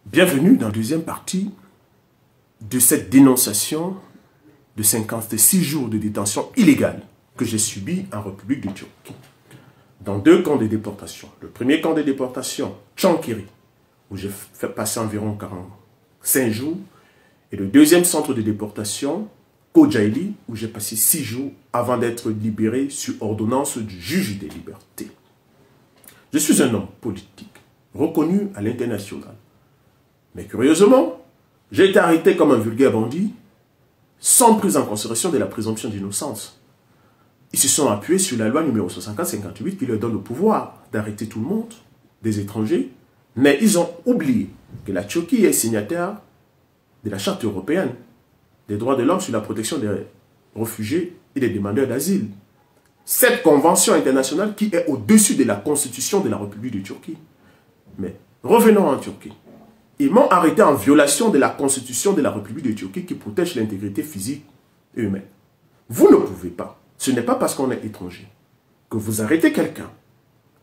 Bienvenue dans la deuxième partie de cette dénonciation de 56 jours de détention illégale que j'ai subi en République de Turquie. Dans deux camps de déportation. Le premier camp de déportation, Çankırı, où j'ai fait passer environ 45 jours. Et le deuxième centre de déportation, Kocaeli, où j'ai passé 6 jours avant d'être libéré sur ordonnance du juge des libertés. Je suis un homme politique, reconnu à l'international. Mais curieusement, j'ai été arrêté comme un vulgaire bandit, sans prise en considération de la présomption d'innocence. Ils se sont appuyés sur la loi numéro 64-58 qui leur donne le pouvoir d'arrêter tout le monde, des étrangers, mais ils ont oublié que la Turquie est signataire de la Charte européenne des droits de l'homme sur la protection des réfugiés et des demandeurs d'asile. Cette convention internationale qui est au-dessus de la constitution de la République de Turquie. Mais revenons en Turquie. Ils m'ont arrêté en violation de la constitution de la République de Turquie qui protège l'intégrité physique et humaine. Vous ne pouvez pas, ce n'est pas parce qu'on est étranger, que vous arrêtez quelqu'un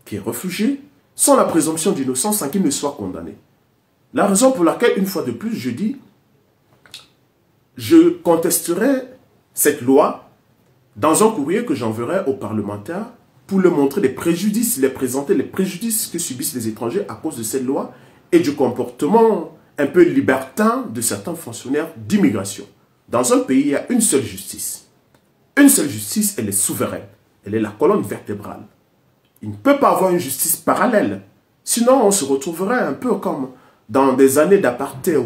qui est réfugié sans la présomption d'innocence sans qu'il ne soit condamné. La raison pour laquelle, une fois de plus, je dis, je contesterai cette loi dans un courrier que j'enverrai aux parlementaires pour leur montrer les préjudices, les présenter les préjudices que subissent les étrangers à cause de cette loi et du comportement un peu libertin de certains fonctionnaires d'immigration. Dans un pays, il y a une seule justice. Une seule justice, elle est souveraine. Elle est la colonne vertébrale. Il ne peut pas avoir une justice parallèle. Sinon, on se retrouverait un peu comme dans des années d'apartheid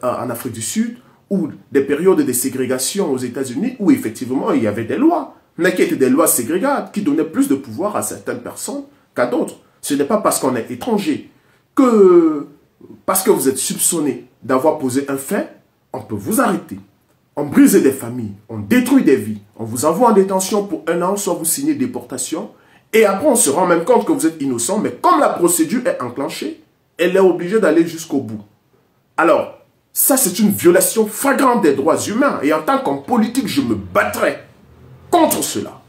en Afrique du Sud ou des périodes de ségrégation aux États-Unis où effectivement il y avait des lois, mais qui étaient des lois ségrégates, qui donnaient plus de pouvoir à certaines personnes qu'à d'autres. Ce n'est pas parce qu'on est étranger que, parce que vous êtes soupçonné d'avoir posé un fait, on peut vous arrêter. On brise des familles, on détruit des vies, on vous envoie en détention pour 1 an, soit vous signez déportation, et après on se rend même compte que vous êtes innocent, mais comme la procédure est enclenchée, elle est obligée d'aller jusqu'au bout. Alors, ça c'est une violation flagrante des droits humains, et en tant qu'homme politique, je me battrai contre cela.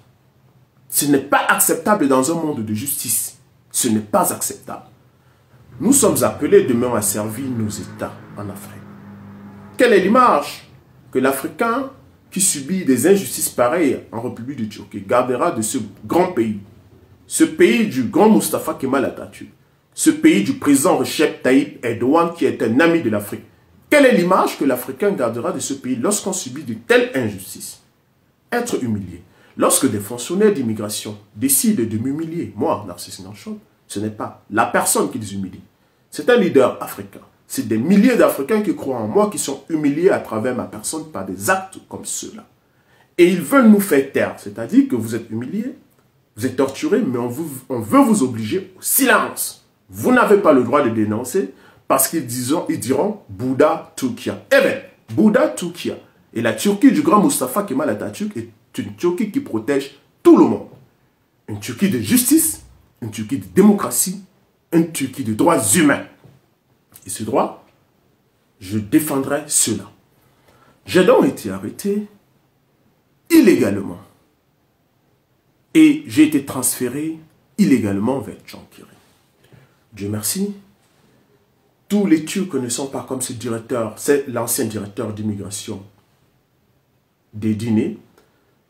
Ce n'est pas acceptable dans un monde de justice. Ce n'est pas acceptable. Nous sommes appelés demain à servir nos États en Afrique. Quelle est l'image que l'Africain qui subit des injustices pareilles en République de Turquie gardera de ce grand pays? Ce pays du grand Mustafa Kemal Atatürk. Ce pays du président Recep Tayyip Erdogan qui est un ami de l'Afrique. Quelle est l'image que l'Africain gardera de ce pays lorsqu'on subit de telles injustices? Être humilié. Lorsque des fonctionnaires d'immigration décident de m'humilier, moi, Narcisse Nanchon, ce n'est pas la personne qui les humilie. C'est un leader africain. C'est des milliers d'Africains qui croient en moi, qui sont humiliés à travers ma personne par des actes comme ceux-là. Et ils veulent nous faire taire. C'est-à-dire que vous êtes humiliés, vous êtes torturés, mais on veut vous obliger au silence. Vous n'avez pas le droit de dénoncer parce qu'ils diront Bouddha Turquia. Eh bien, Bouddha Turquia. Et la Turquie du grand Mustafa Kemal Atatürk est une Turquie qui protège tout le monde. Une Turquie de justice, une Turquie de démocratie, une Turquie de droits humains. Et ce droit, je défendrai cela. J'ai donc été arrêté illégalement. Et j'ai été transféré illégalement vers Çankırı. Dieu merci. Tous les Turcs ne sont pas comme ce directeur, c'est l'ancien directeur d'immigration des dîners.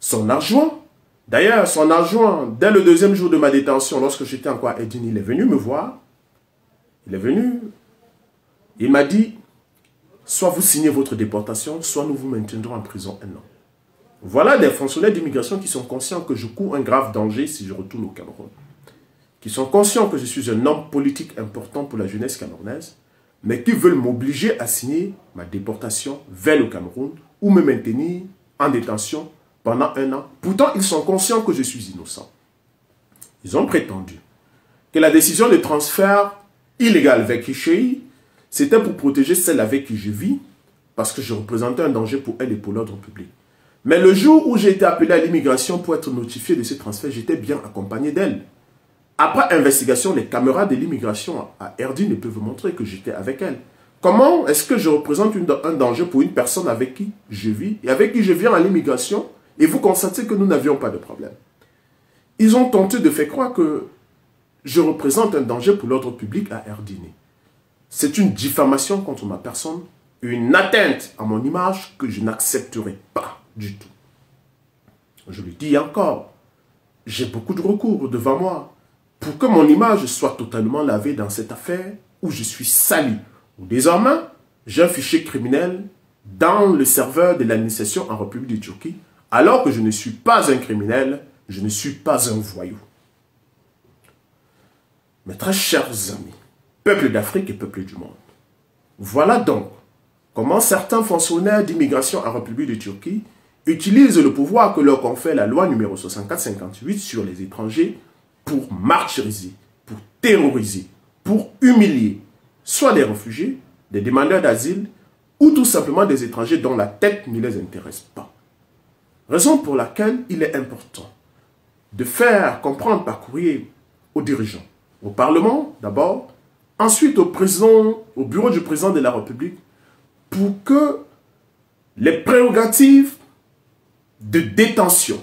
Son adjoint, d'ailleurs son adjoint, dès le 2e jour de ma détention, lorsque j'étais encore à Edirne, il est venu me voir. Il est venu, il m'a dit, soit vous signez votre déportation, soit nous vous maintiendrons en prison 1 an. Voilà des fonctionnaires d'immigration qui sont conscients que je cours un grave danger si je retourne au Cameroun. Qui sont conscients que je suis un homme politique important pour la jeunesse camerounaise, mais qui veulent m'obliger à signer ma déportation vers le Cameroun ou me maintenir en détention pendant 1 an. Pourtant, ils sont conscients que je suis innocent. Ils ont prétendu que la décision de transfert illégal vers Kişi, c'était pour protéger celle avec qui je vis, parce que je représentais un danger pour elle et pour l'ordre public. Mais le jour où j'ai été appelé à l'immigration pour être notifié de ce transfert, j'étais bien accompagné d'elle. Après investigation, les caméras de l'immigration à Edirne peuvent montrer que j'étais avec elle. Comment est-ce que je représente un danger pour une personne avec qui je vis et avec qui je viens à l'immigration et vous constatez que nous n'avions pas de problème? Ils ont tenté de faire croire que je représente un danger pour l'ordre public à Edirne. C'est une diffamation contre ma personne, une atteinte à mon image que je n'accepterai pas du tout. Je le dis encore, j'ai beaucoup de recours devant moi pour que mon image soit totalement lavée dans cette affaire où je suis sali. Désormais, j'ai un fichier criminel dans le serveur de l'administration en République de Turquie, alors que je ne suis pas un criminel, je ne suis pas un voyou. Mes très chers amis, peuple d'Afrique et peuple du monde, voilà donc comment certains fonctionnaires d'immigration en République de Turquie utilisent le pouvoir que leur confère la loi numéro 64-58 sur les étrangers pour martyriser, pour terroriser, pour humilier, soit des réfugiés, des demandeurs d'asile, ou tout simplement des étrangers dont la tête ne les intéresse pas. Raison pour laquelle il est important de faire comprendre par courrier aux dirigeants, au Parlement d'abord, ensuite au président, au bureau du président de la République, pour que les prérogatives de détention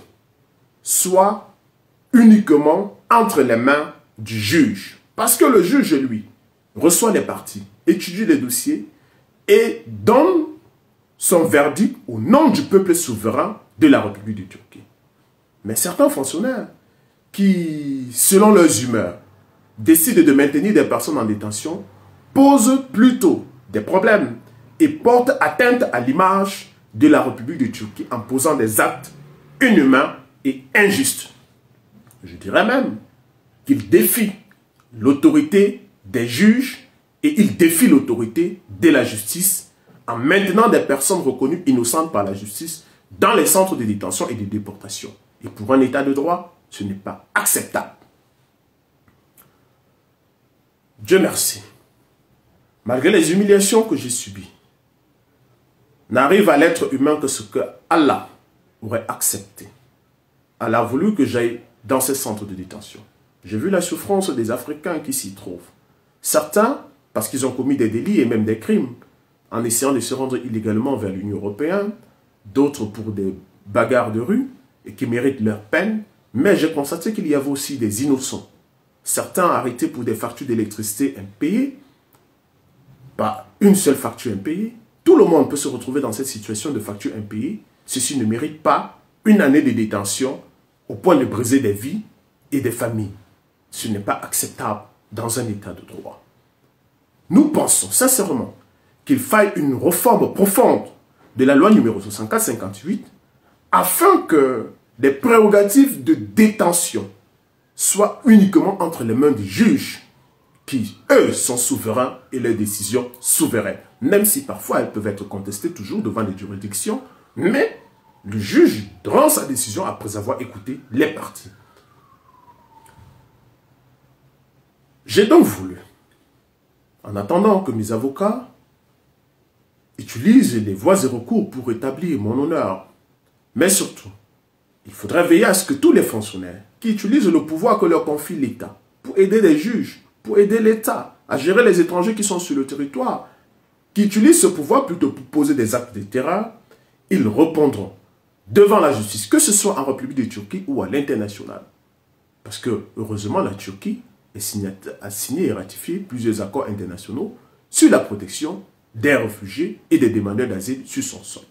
soient uniquement entre les mains du juge. Parce que le juge, lui, reçoit les parties, étudie les dossiers et donne son verdict au nom du peuple souverain de la République de Turquie. Mais certains fonctionnaires qui, selon leurs humeurs, décident de maintenir des personnes en détention, posent plutôt des problèmes et portent atteinte à l'image de la République de Turquie en posant des actes inhumains et injustes. Je dirais même qu'ils défient l'autorité des juges et ils défient l'autorité de la justice en maintenant des personnes reconnues innocentes par la justice dans les centres de détention et de déportation. Et pour un état de droit, ce n'est pas acceptable. Dieu merci. Malgré les humiliations que j'ai subies, n'arrive à l'être humain que ce que Allah aurait accepté. Allah a voulu que j'aille dans ces centres de détention. J'ai vu la souffrance des Africains qui s'y trouvent. Certains, parce qu'ils ont commis des délits et même des crimes, en essayant de se rendre illégalement vers l'Union européenne, d'autres pour des bagarres de rue et qui méritent leur peine, mais j'ai constaté qu'il y avait aussi des innocents. Certains arrêtés pour des factures d'électricité impayées, pas une seule facture impayée. Tout le monde peut se retrouver dans cette situation de facture impayée. Ceci ne mérite pas une année de détention au point de briser des vies et des familles. Ce n'est pas acceptable dans un état de droit. Nous pensons sincèrement qu'il faille une réforme profonde de la loi numéro 64-58 afin que les prérogatives de détention soient uniquement entre les mains des juges qui, eux, sont souverains et leurs décisions souveraines. Même si parfois elles peuvent être contestées toujours devant les juridictions, mais le juge rend sa décision après avoir écouté les parties. J'ai donc voulu, en attendant que mes avocats utilisent les voies et recours pour rétablir mon honneur, mais surtout, il faudrait veiller à ce que tous les fonctionnaires qui utilisent le pouvoir que leur confie l'État pour aider les juges, pour aider l'État à gérer les étrangers qui sont sur le territoire, qui utilisent ce pouvoir plutôt pour poser des actes de terreur, ils répondront devant la justice, que ce soit en République de Turquie ou à l'international. Parce que, heureusement, la Turquie a signé et ratifié plusieurs accords internationaux sur la protection des réfugiés et des demandeurs d'asile sur son sol.